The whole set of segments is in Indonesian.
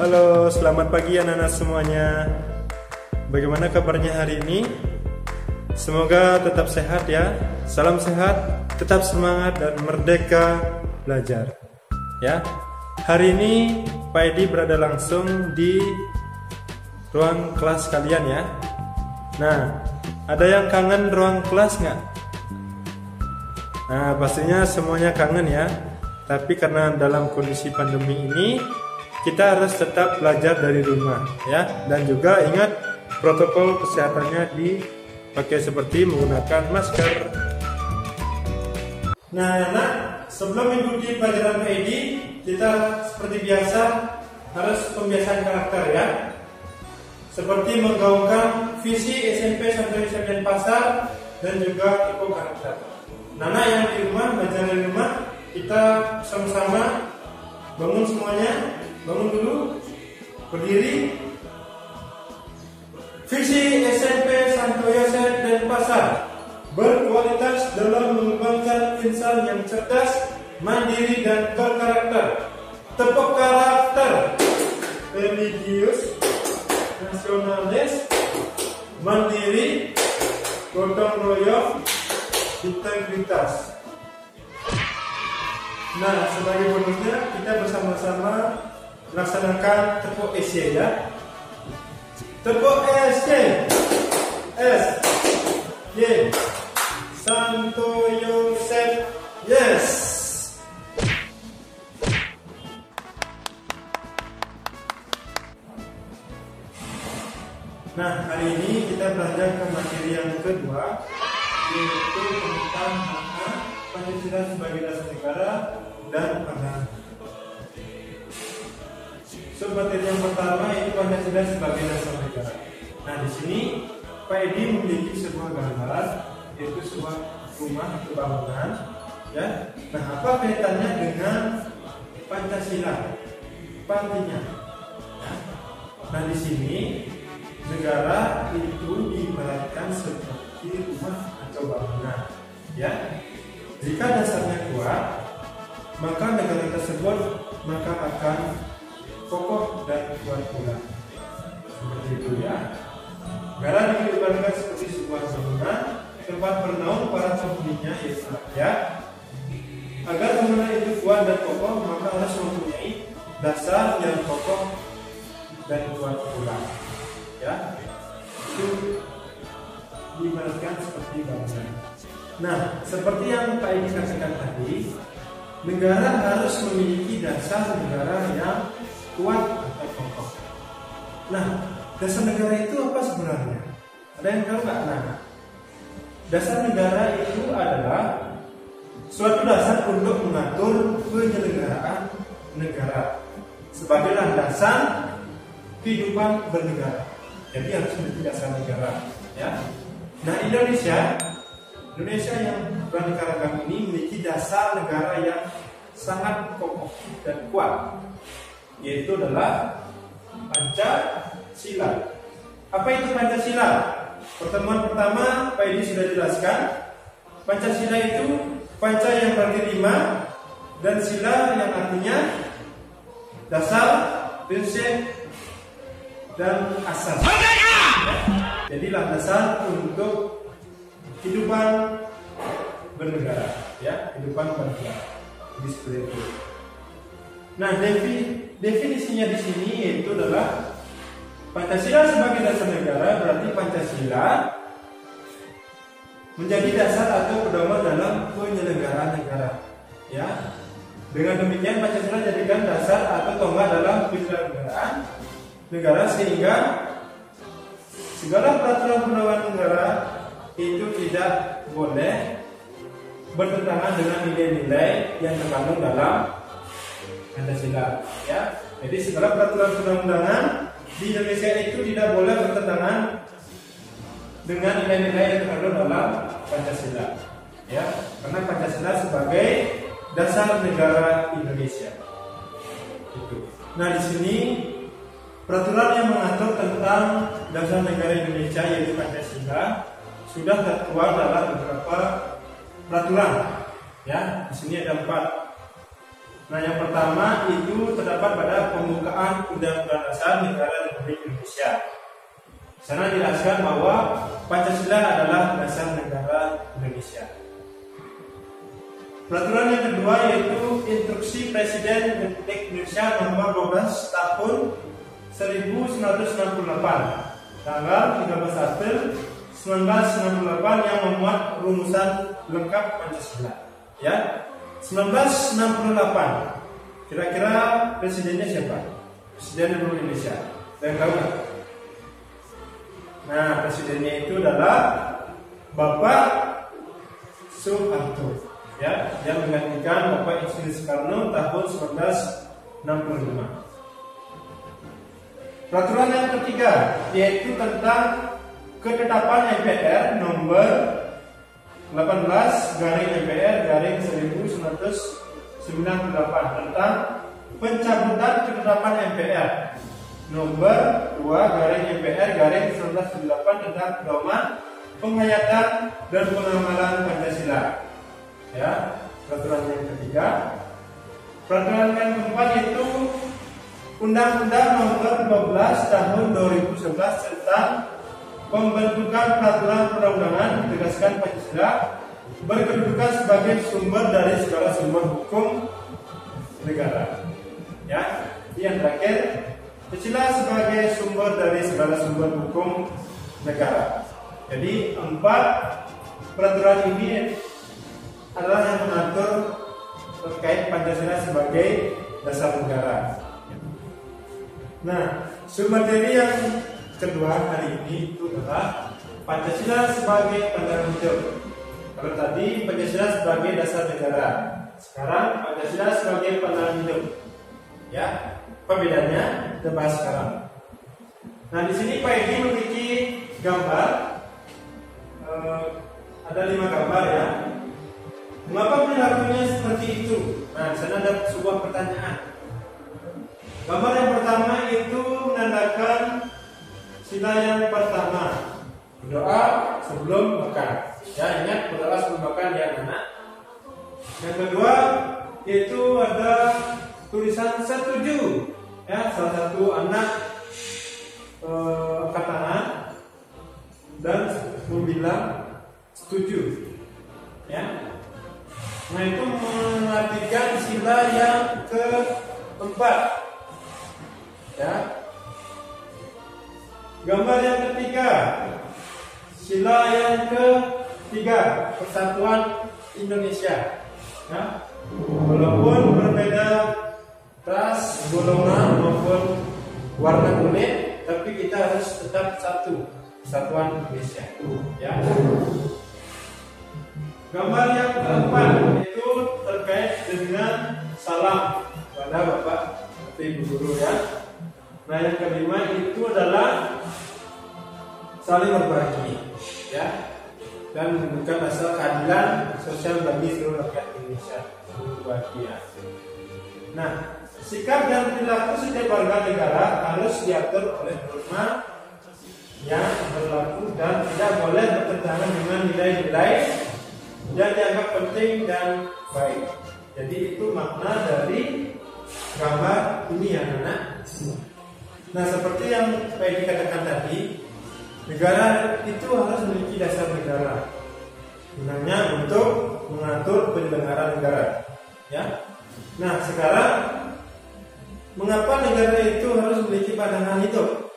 Halo, selamat pagi anak-anak semuanya. Bagaimana kabarnya hari ini? Semoga tetap sehat ya. Salam sehat, tetap semangat dan merdeka belajar. Ya. Hari ini Pak Edi berada langsung di ruang kelas kalian ya. Nah, ada yang kangen ruang kelas nggak? Nah, pastinya semuanya kangen ya. Tapi karena dalam kondisi pandemi ini, kita harus tetap belajar dari rumah ya, dan juga ingat protokol kesehatannya dipakai seperti menggunakan masker. Nah, sebelum mengikuti pelajaran PID, kita seperti biasa harus pembiasaan karakter ya. Seperti menggaungkan visi SMP Santo Yosef Denpasar dan juga tipe karakter. Nana yang di rumah, belajar di rumah, kita sama-sama bangun semuanya. Bangun dulu, berdiri. Visi SMP Santo Yosef Denpasar berkualitas dalam mengembangkan insan yang cerdas, mandiri dan berkarakter. Tepuk karakter, religius, nasionalis, mandiri, gotong royong, integritas. Nah, sebagai bonusnya kita bersama-sama laksanakan tepuk SY ya. Tepuk SY. S Y Santo Yosef. Yes. Nah, hari ini kita belajar ke materi yang kedua, yaitu tentang makna Pancasila sebagai dasar negara dan pandangan. Materi yang pertama itu Pancasila sebagai dasar negara. Nah, di sini Pak Edi memiliki sebuah gambaran, yaitu sebuah rumah atau bangunan, ya. Nah, apa kaitannya dengan Pancasila? Pantinya. Nah, di sini negara itu diibaratkan seperti rumah atau bangunan, ya. Jika dasarnya kuat, maka negara tersebut akan kokoh dan kuat pula. Seperti itu ya. Negara diibaratkan seperti sebuah bangunan, tempat bernaung para penghuninya yaitu rakyat. Agar bangunan itu kuat dan kokoh, maka harus mempunyai dasar yang kokoh dan kuat pula. Ya, itu diibaratkan seperti bangunan. Nah, seperti yang Pak Edi katakan tadi, negara harus memiliki dasar negara yang kuat atau kokoh. Nah, dasar negara itu apa sebenarnya? Ada yang tahu nggak? Nah, dasar negara itu adalah suatu dasar untuk mengatur penyelenggaraan negara sebagai landasan kehidupan bernegara. Jadi harus memiliki dasar negara, ya. Nah, Indonesia yang beraneka ragam ini memiliki dasar negara yang sangat kokoh dan kuat, yaitu adalah Pancasila. Apa itu Pancasila? Pertemuan pertama Pak Edi sudah jelaskan. Pancasila itu panca yang berarti 5 dan sila yang artinya dasar, prinsip dan asas. Jadi landasan untuk kehidupan bernegara, ya, kehidupan bernegara. Jadi seperti itu. Nah, definisinya di sini yaitu adalah Pancasila sebagai dasar negara, berarti Pancasila menjadi dasar atau pedoman dalam penyelenggaraan negara, ya. Dengan demikian Pancasila jadikan dasar atau tonggak dalam penyelenggaraan negara, sehingga segala peraturan perundang negara itu tidak boleh bertentangan dengan nilai-nilai yang terkandung dalam Pancasila, ya. Jadi segala peraturan perundang-undangan di Indonesia itu tidak boleh bertentangan dengan nilai-nilai yang terkandung dalam Pancasila, ya. Karena Pancasila sebagai dasar negara Indonesia. Itu. Nah, di sini peraturan yang mengatur tentang dasar negara Indonesia yaitu Pancasila sudah tertuang dalam beberapa peraturan. Ya, di sini ada 4. Nah, yang pertama itu terdapat pada pembukaan pengusahaan Undang-Undang Dasar Negara Republik Indonesia. Di sana dijelaskan bahwa Pancasila adalah dasar negara Indonesia. Peraturan yang kedua yaitu Instruksi Presiden Republik Indonesia nomor 12 tahun 1968 tanggal 13 April 1968 yang memuat rumusan lengkap Pancasila. Ya, 1968. Kira-kira presidennya siapa? Presiden Republik Indonesia. Ada yang tahu nggak? Nah, presidennya itu adalah Bapak Soeharto. Ya, yang menggantikan Bapak Insinyur Soekarno tahun 1965. Peraturan yang ketiga yaitu tentang ketetapan MPR nomor 18/MPR/1998 tentang pencabutan ketetapan MPR nomor 2/MPR/1998 tentang pedoman penghayatan dan pengamalan Pancasila. Ya, peraturan yang ketiga. Peraturan yang keempat yaitu Undang-Undang Nomor 12 Tahun 2011 tentang pembentukan peraturan perundang-undangan ditegaskan Pancasila berkedudukan sebagai sumber dari segala sumber hukum negara. Ya, yang terakhir, Pancasila sebagai sumber dari segala sumber hukum negara. Jadi 4 peraturan ini adalah yang mengatur terkait Pancasila sebagai dasar negara. Nah, submateri yang kedua hari ini itu adalah Pancasila sebagai pandangan hidup. Kalau tadi Pancasila sebagai dasar negara, sekarang Pancasila sebagai pandangan hidup. Ya, perbedaannya kita bahas sekarang. Nah, di sini Pak Edi memiliki gambar, ada 5 gambar ya. Mengapa perilakunya seperti itu? Nah, di sana ada sebuah pertanyaan. Gambar yang pertama itu menandakan sila yang pertama, berdoa sebelum makan. Ya, ingat berdoa sebelum makan ya anak. Yang kedua itu ada tulisan setuju. Ya, salah satu anak angkat tangan dan membilang setuju. Ya. Nah, itu mengartikan sila yang keempat. Ya. Gambar yang ketiga, sila yang ketiga, Persatuan Indonesia. Ya. Walaupun berbeda ras, golongan maupun warna kulit, tapi kita harus tetap satu, Persatuan Indonesia. Ya. Gambar yang keempat itu terkait dengan salam pada Bapak atau Ibu guru ya. Nah, yang kelima itu adalah saling berbagi ya, dan menunjukkan asal keadilan sosial bagi seluruh rakyat Indonesia, bahagia. Nah, sikap dan perilaku setiap warga negara harus diatur oleh norma yang berlaku dan tidak boleh bertentangan dengan nilai-nilai yang dianggap penting dan baik. Jadi itu makna dari gambar ini ya anak. Nah, seperti yang Pak Edi katakan tadi, negara itu harus memiliki dasar negara, gunanya untuk mengatur penyelenggaraan negara. Ya. Nah, sekarang mengapa negara itu harus memiliki pandangan hidup?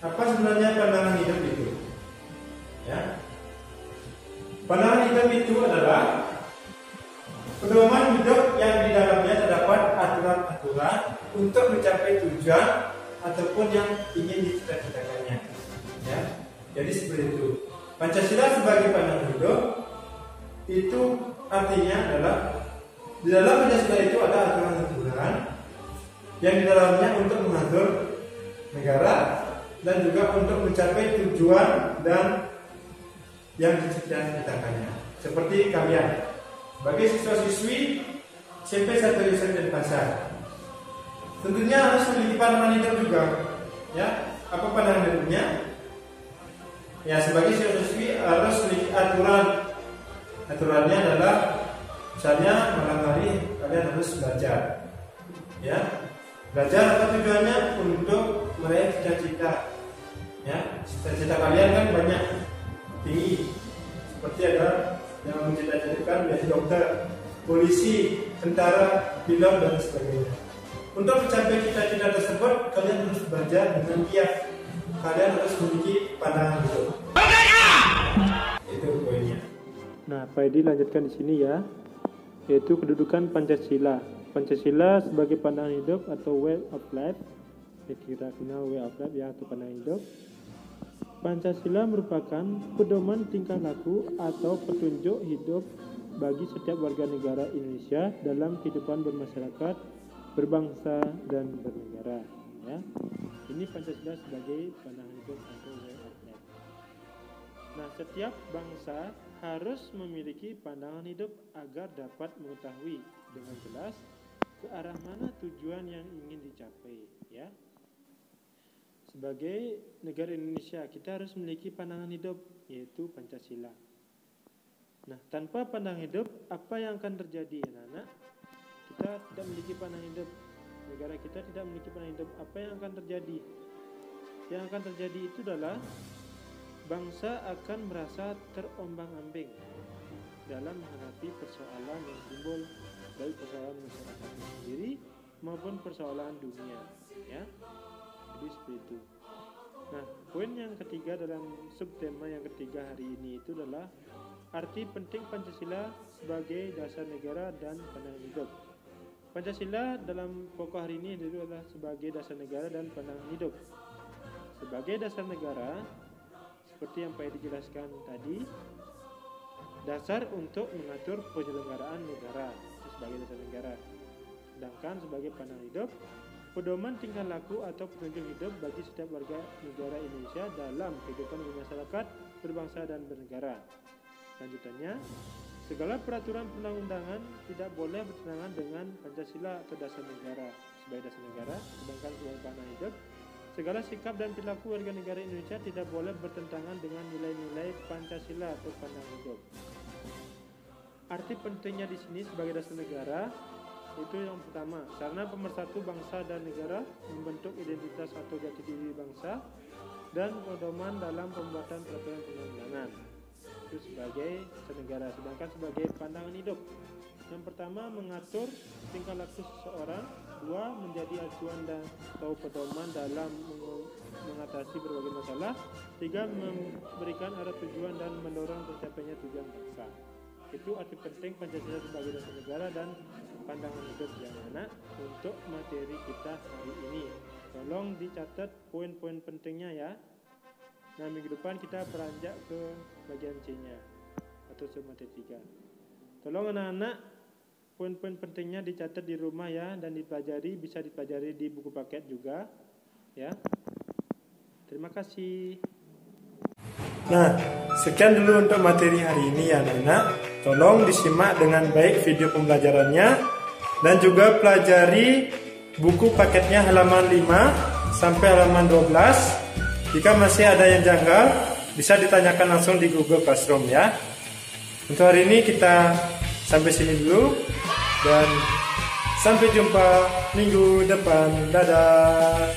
Apa sebenarnya pandangan hidup itu? Ya. Pandangan hidup itu adalah pedoman hidup yang di dalamnya terdapat aturan-aturan untuk mencapai tujuan ataupun yang ingin dicita-citakannya. Ya, jadi seperti itu. Pancasila sebagai pandangan hidup itu artinya adalah di dalam Pancasila itu ada aturan-aturan yang di dalamnya untuk mengatur negara dan juga untuk mencapai tujuan dan yang dicita-citakannya. Seperti kalian sebagai siswa-siswi SMP 1 Yusen Denpasar, tentunya harus memiliki pandangan hidup juga. Ya, apa pandangan hidupnya? Ya, sebagai siswa-siswi harus memiliki aturan. Aturannya adalah misalnya malam hari kalian harus belajar. Ya. Belajar apa tujuannya? Untuk meraih cita-cita. Ya, cita-cita kalian kan banyak tinggi. Seperti ada yang mencita-citakan menjadi dokter, polisi, tentara, pilot dan sebagainya. Untuk mencapai cita-cita tersebut, kalian harus belajar dengan giat. Kalian harus memiliki pandangan hidup. Itu poinnya. Nah, Pak Edi lanjutkan di sini ya, yaitu kedudukan Pancasila. Pancasila sebagai pandangan hidup atau way of life, kita kenal way of life ya, atau pandangan hidup. Pancasila merupakan pedoman tingkah laku atau petunjuk hidup bagi setiap warga negara Indonesia dalam kehidupan bermasyarakat, berbangsa, dan bernegara. Ya, ini Pancasila sebagai pandangan hidup atau way of life. Nah, setiap bangsa harus memiliki pandangan hidup agar dapat mengetahui dengan jelas ke arah mana tujuan yang ingin dicapai. Ya. Sebagai negara Indonesia, kita harus memiliki pandangan hidup, yaitu Pancasila. Nah, tanpa pandangan hidup, apa yang akan terjadi, anak-anak? Kita tidak memiliki pandangan hidup, negara kita tidak memiliki pandangan hidup. Apa yang akan terjadi? Yang akan terjadi itu adalah bangsa akan merasa terombang-ambing dalam menghadapi persoalan yang timbul, baik persoalan masyarakat sendiri maupun persoalan dunia. Ya. Jadi seperti itu. Nah, poin yang ketiga dalam subtema yang ketiga hari ini itu adalah arti penting Pancasila sebagai dasar negara dan pandangan hidup. Pancasila dalam pokok hari ini itu adalah sebagai dasar negara dan pandangan hidup. Sebagai dasar negara, seperti yang Pak Edi jelaskan tadi, dasar untuk mengatur penyelenggaraan negara sebagai dasar negara. Sedangkan sebagai pandangan hidup, pedoman tingkah laku atau petunjuk hidup bagi setiap warga negara Indonesia dalam kehidupan bermasyarakat, berbangsa, dan bernegara. Lanjutannya, segala peraturan perundang-undangan tidak boleh bertentangan dengan Pancasila atau dasar negara sebagai dasar negara. Sedangkan sebagai pandangan hidup, segala sikap dan perilaku warga negara Indonesia tidak boleh bertentangan dengan nilai-nilai Pancasila atau pandangan hidup. Arti pentingnya di sini sebagai dasar negara itu yang pertama, karena pemersatu bangsa dan negara, membentuk identitas atau jati diri bangsa, dan pedoman dalam pembuatan peraturan perundang-undangan. Itu sebagai negara. Sedangkan sebagai pandangan hidup, yang pertama mengatur tingkah laku seseorang, dua menjadi acuan dan atau pedoman dalam mengatasi berbagai masalah, tiga memberikan arah tujuan dan mendorong tercapainya tujuan bangsa. Itu arti penting Pancasila sebagai dasar negara dan pandangan hidup yang anak untuk materi kita hari ini. Tolong dicatat poin-poin pentingnya ya. Nah, minggu depan kita beranjak ke bagian C-nya atau materi 3. Tolong anak-anak poin-poin pentingnya dicatat di rumah ya, dan dipelajari, bisa dipelajari di buku paket juga ya. Terima kasih. Nah, sekian dulu untuk materi hari ini ya anak-anak. Tolong disimak dengan baik video pembelajarannya dan juga pelajari buku paketnya halaman 5 sampai halaman 12. Jika masih ada yang janggal, bisa ditanyakan langsung di Google Classroom ya. Untuk hari ini kita sampai sini dulu dan sampai jumpa minggu depan. Dadah.